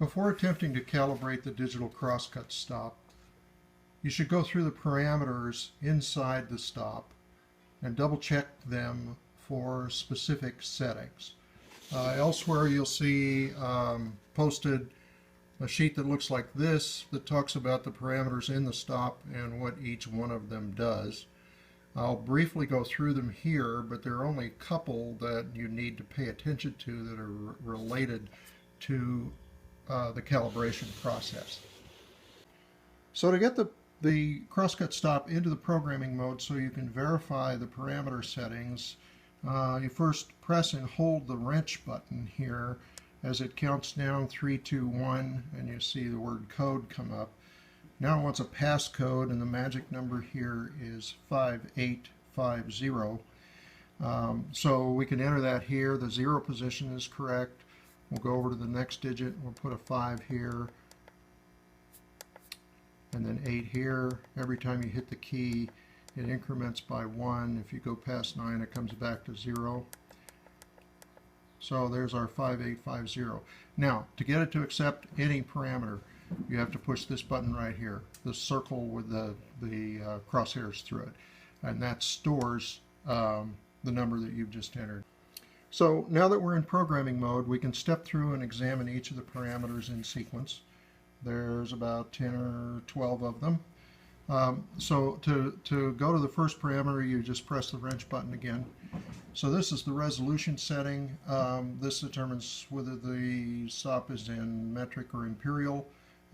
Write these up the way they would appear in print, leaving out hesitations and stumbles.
Before attempting to calibrate the digital crosscut stop, you should go through the parameters inside the stop and double check them for specific settings. Elsewhere you'll see posted a sheet that looks like this that talks about the parameters in the stop and what each one of them does. I'll briefly go through them here, but there are only a couple that you need to pay attention to that are related to the calibration process. So to get the crosscut stop into the programming mode so you can verify the parameter settings, you first press and hold the wrench button here as it counts down 3, 2, 1, and you see the word code come up. Now it wants a passcode, and the magic number here is 5850. So we can enter that here. The 0 position is correct. We'll go over to the next digit. We'll put a 5 here, and then 8 here. Every time you hit the key, it increments by 1. If you go past 9, it comes back to 0. So there's our 5850. Now, to get it to accept any parameter, you have to push this button right here, the circle with the crosshairs through it, and that stores the number that you've just entered. So now that we're in programming mode, we can step through and examine each of the parameters in sequence. There's about 10 or 12 of them. So to go to the first parameter, you just press the wrench button again. So this is the resolution setting. This determines whether the stop is in metric or imperial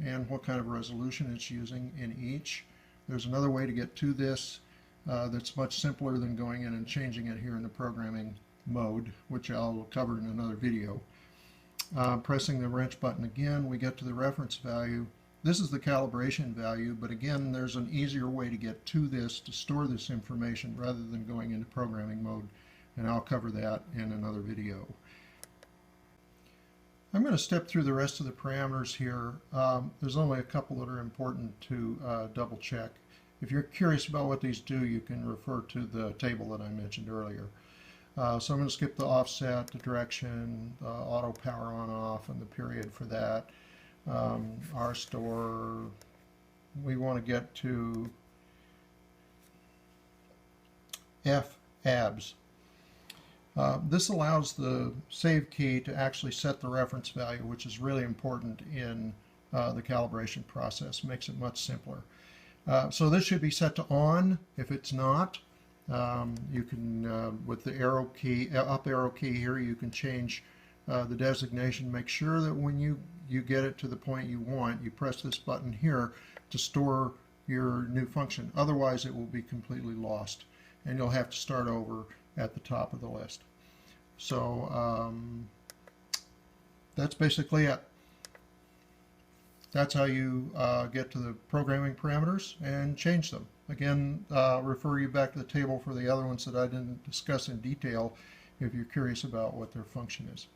and what kind of resolution it's using in each. There's another way to get to this that's much simpler than going in and changing it here in the programming mode, which I'll cover in another video. Pressing the wrench button again, we get to the reference value. This is the calibration value, but again, there's an easier way to get to this, to store this information rather than going into programming mode, and I'll cover that in another video. I'm going to step through the rest of the parameters here. There's only a couple that are important to double check. If you're curious about what these do, you can refer to the table that I mentioned earlier. So I'm going to skip the offset, the direction, auto power on off, and the period for that. RStore, we want to get to FABS. This allows the save key to actually set the reference value, which is really important in the calibration process. Makes it much simpler. So this should be set to on. If it's not, you can, with the arrow key, up arrow key here, you can change the designation. Make sure that when you get it to the point you want, you press this button here to store your new function. Otherwise, it will be completely lost, and you'll have to start over at the top of the list. So that's basically it. That's how you get to the programming parameters and change them. Again, refer you back to the table for the other ones that I didn't discuss in detail if you're curious about what their function is.